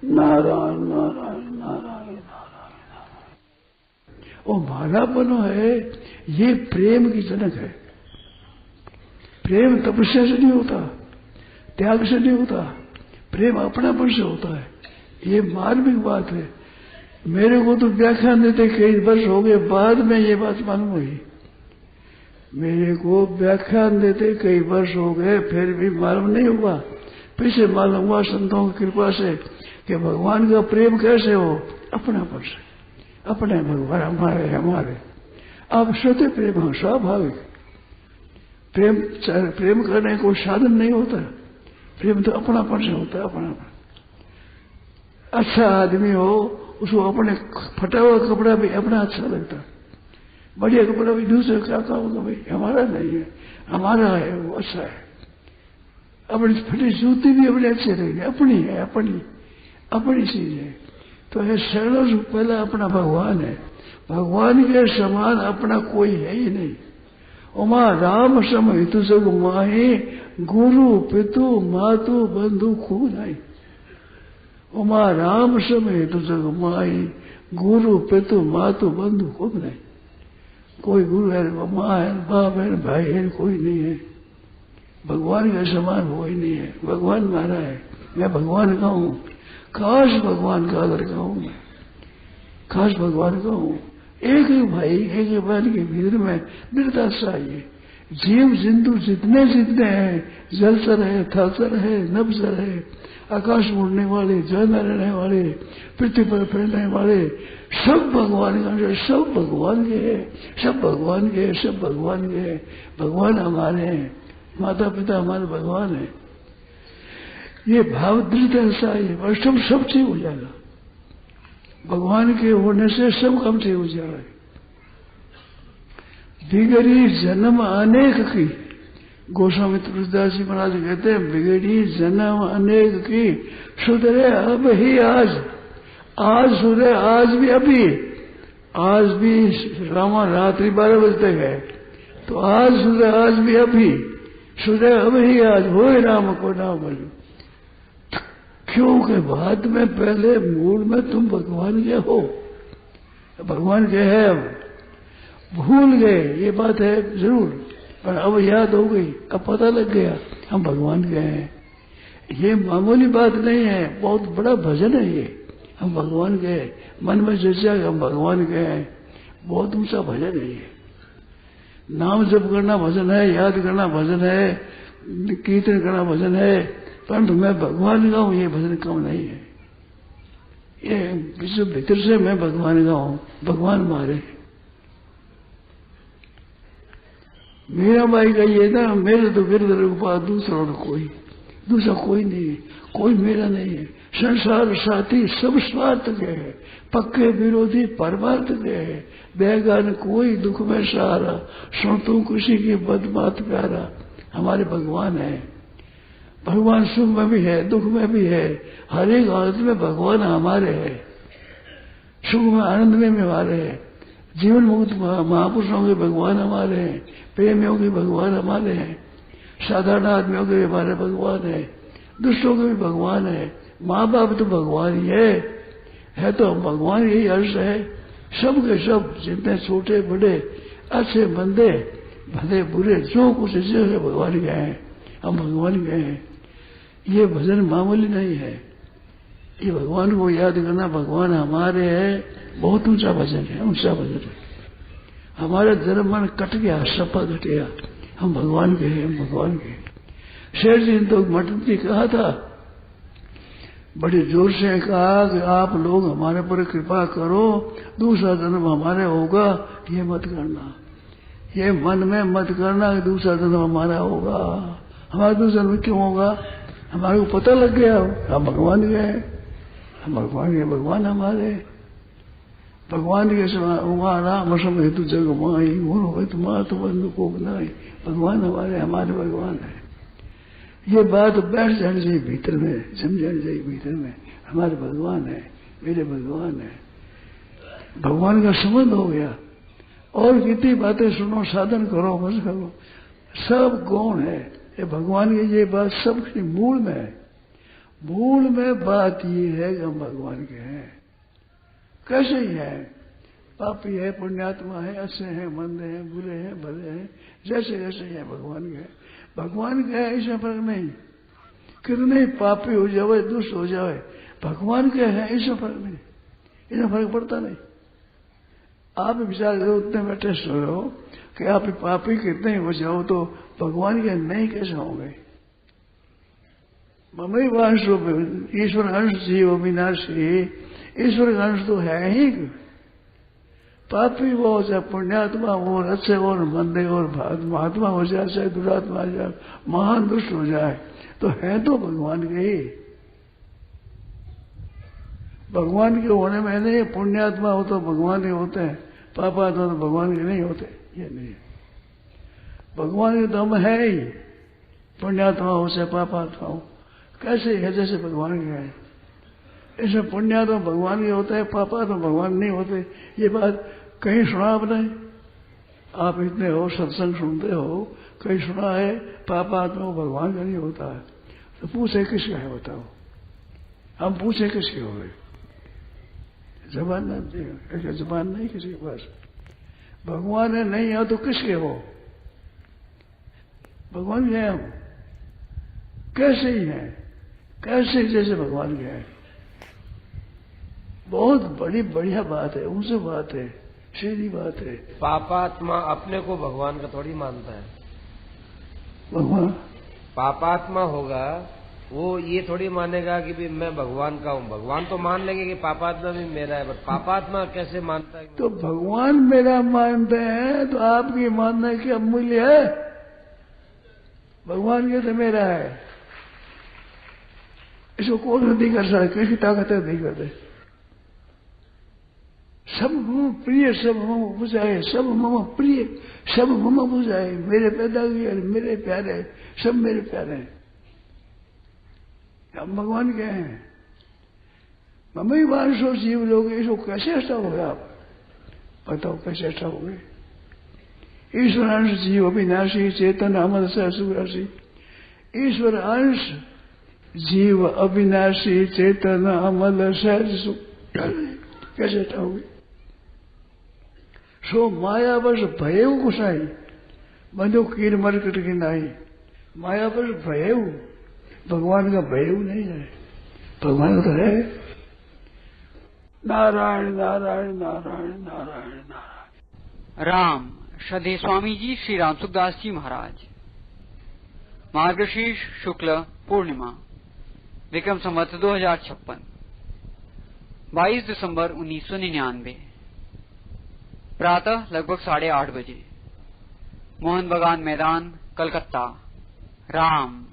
नारायण नारायण नारायण नारायण। वो मालापन है, ये प्रेम की जनक है। प्रेम तपस्या से नहीं होता, त्याग से नहीं होता, प्रेम अपनापन से होता है। ये मार्मिक बात है। मेरे को तो व्याख्यान देते कई वर्ष हो गए, बाद में ये बात मालूम हुई। मेरे को व्याख्यान देते कई वर्ष हो गए, फिर भी मालूम नहीं हुआ। फिर से मालूम हुआ संतों की कृपा से कि भगवान का प्रेम कैसे हो, अपनापन से। अपने भगवान हमारे हमारे आप स्वतः प्रेम हो, स्वाभाविक प्रेम। प्रेम करने को साधन नहीं होता, प्रेम तो अपनापन से होता है। अपनापन, अच्छा आदमी हो उसको अपने फटा हुआ कपड़ा भी अपना अच्छा लगता, बढ़िया कपड़ा भी दूसरे क्या कहोगे भाई हमारा नहीं है, हमारा है वो अच्छा है। अपनी फटी जूती भी अपने अच्छे रहेगी, अपनी है, अपनी अपनी चीज है। तो ये शरणों से पहला अपना भगवान है। भगवान के समान अपना कोई है ही नहीं। उमा राम सम हितु जग माही, गुरु पितु मातु बंधु खूब नहीं। उमा राम सम हितु जग माही, गुरु पितु मातु बंधु खूब नहीं। कोई गुरु है, माँ है, बाप है, भाई है, कोई नहीं है। भगवान के समान कोई नहीं है। भगवान मारा है, मैं भगवान का हूं। काश भगवान का आदर का हूं मैं, काश भगवान का हूं। एक ही भाई, एक ही बहन के भीतर में दृढ़ता चाहिए। जीव जंतु जितने जितने हैं, जलचर है, थलचर है, नभचर है, आकाश में उड़ने वाले, जल में रहने वाले, पृथ्वी पर फैलने वाले, सब भगवान का, सब भगवान के है, सब भगवान के, सब भगवान के है। भगवान हमारे हैं, माता पिता हमारे भगवान है। ये भाव दृढ़ ऐसा है, और सब ठीक हो जाएगा। भगवान के होने से सब काम ठीक हो जाएगा। बिगड़ी जन्म अनेक की, गोस्वामी तुलसीदास जी महाराज कहते हैं, बिगड़ी जन्म अनेक की, सुधरे अब ही आज। आज सुधरे, आज भी अभी, आज भी रामा रात्रि 12 बजे तक है, तो आज सुधरे, आज भी अभी, सुधरे अब ही आज, हो राम को नाम बोलो। क्योंकि बाद में पहले मूल में तुम भगवान के हो, भगवान के है, भूल गए ये बात है जरूर, पर अब याद हो गई, अब पता लग गया हम भगवान के हैं। ये मामूली बात नहीं है, बहुत बड़ा भजन है ये। हम भगवान के हैं, मन में सोचा हम भगवान के हैं, बहुत ऊंचा भजन है ये। नाम जप करना भजन है, याद करना भजन है, कीर्तन करना भजन है, परंतु मैं भगवान का हूं ये भजन कम नहीं है। ये विश्व भीतर से मैं भगवान का हूं, भगवान मारे। मेरा भाई का ये ना, मेरे तो गिरधर रूपा दूसरा कोई नहीं है, कोई मेरा नहीं है। संसार साथी सब स्वार्थ के है, पक्के विरोधी परमार्थ के है। बेगान कोई दुख में सहारा, सुन तू किसी की बदबात प्यारा। हमारे भगवान है, भगवान सुख में भी है, दुख में भी है, हर एक हालत में भगवान हमारे है। सुख में आनंद में भी हमारे है, जीवन मुक्त महापुरुषों के भगवान हमारे हैं, प्रेमियों के भगवान हमारे हैं, साधारण आदमियों के भी हमारे भगवान है, दुष्टों के भी भगवान है। माँ बाप तो भगवान ही है तो हम भगवान यही अर्थ है। सब के सब जितने छोटे बड़े, अच्छे मंदे, भले बुरे, जो कुछ जैसे भगवान के हैं, हम भगवान के हैं। ये भजन मामूली नहीं है, ये भगवान को याद करना, भगवान हमारे है, बहुत ऊंचा भजन है, ऊंचा भजन है। हमारा धर्म मन कट गया, सपा कट गया, हम भगवान के हैं, हम भगवान के। शेर जी ने तो मटन जी कहा था, बड़े जोर से कहा कि आप लोग हमारे पर कृपा करो, दूसरा जन्म हमारे होगा, ये मत करना, ये मन में मत करना कि दूसरा जन्म हमारा होगा। हमारा दूसरा जन्म क्यों होगा? हमारे को पता लग गया हम भगवान के हैं, हम भगवान के, भगवान हमारे, भगवान के समान राम सम हेतु जग माई, गुरु हेतु मातु बंधु को बनाई। भगवान हमारे, हमारे भगवान है। ये बात बैठ जानी चाहिए भीतर में, समझानी चाहिए भीतर में, हमारे भगवान है, मेरे भगवान है। भगवान का संबंध हो गया, और कितनी बातें सुनो, साधन करो, बस करो, सब गौण है। ये भगवान की ये बात सबके मूल में है, मूल में बात ये है कि हम भगवान के हैं। कैसे ही है, पापी है, पुण्यात्मा है, अच्छे हैं, मंद हैं, बुरे हैं, भले हैं, जैसे जैसे हैं भगवान के हैं। भगवान के हैं इसमें फर्क नहीं, कितने पापी हो जाए, दुष्ट हो जाए, भगवान के हैं इसमें फर्क नहीं, इसमें फर्क पड़ता नहीं। आप विचार करो, उतने बैठे सो रहे हो कि आप पापी कितने हो जाओ तो भगवान के नहीं कैसे होंगे। ममई वांश ईश्वर अंश जीव अविनाशी, ईश्वर का अंश तो है ही। पापी वो हो चाहे पुण्यात्मा हो, अच्छे और मंदे और महात्मा हो जाए, चाहे दुरात्मा हो जाए, महान दुष्ट हो जाए, तो है तो भगवान के ही। भगवान के होने में नहीं, पुण्यात्मा हो तो भगवान के होते हैं, पापात्मा तो भगवान के नहीं होते, ये नहीं है। भगवान के तो हम है ही, पुण्यात्मा हो चाहे पापात्मा हो, कैसे है जैसे भगवान के हैं। इसमें पुण्यात्मा भगवान के होते हैं, पापात्मा भगवान नहीं होते, ये बात कहीं सुना आपने? आप इतने हो, सत्संग सुनते हो, कहीं सुना है पापात्मा भगवान का नहीं होता है? तो पूछे किसका है बताओ, हम पूछे किसके हो गए? जबान नहीं, जबान नहीं किसी के पास। भगवान है नहीं हो तो किसके हो? भगवान के हैं हम, कैसे ही हैं, कैसे जैसे भगवान के हैं। बहुत बड़ी बढ़िया बात है, ऊंची बात है, सीधी बात है। पापात्मा अपने को भगवान का थोड़ी मानता है। भगवान पापात्मा होगा वो ये थोड़ी मानेगा कि भी मैं भगवान का हूँ। भगवान तो मान लेंगे कि पापात्मा भी मेरा है, पर पापात्मा कैसे मानता है? तो भगवान मेरा मानते हैं तो आपकी मानने की अमूल्य है। भगवान के तो मेरा है, इसको कौन नहीं कर सकता, किसकी ताकत है नहीं करते। सब मम प्रिय, सब मम बुझाए, सब मम प्रिय, सब मम बुझाए। मेरे पैदा हुए, मेरे प्यारे, सब मेरे प्यारे हैं। हम भगवान के हैं। ममई वांशो जीव लोग, इसको कैसे अच्छा हो गया? आप बताओ कैसे अच्छा हो गए? ईश्वर अंश जीव अविनाशी चेतन अमर सुराशि। ईश्वर अंश जीव अविनाशी चेतन अमल सहज सुख, कैसे अच्छा हो गए? सो मायावश भयऊ गुसाई, बंधु कीर मरकट की नाई। मायावश भयऊ, भगवान का भयऊ नहीं है, भगवान तो है। नारायण नारायण नारायण नारायण नारायण। राम श्रद्धेय स्वामी जी श्री राम सुखदास जी महाराज। मार्गशीर्ष शुक्ल पूर्णिमा, विक्रम संवत 2056, 22 दिसंबर 1999। प्रातः लगभग 8:30 बजे, मोहन बागान मैदान, कलकत्ता। राम।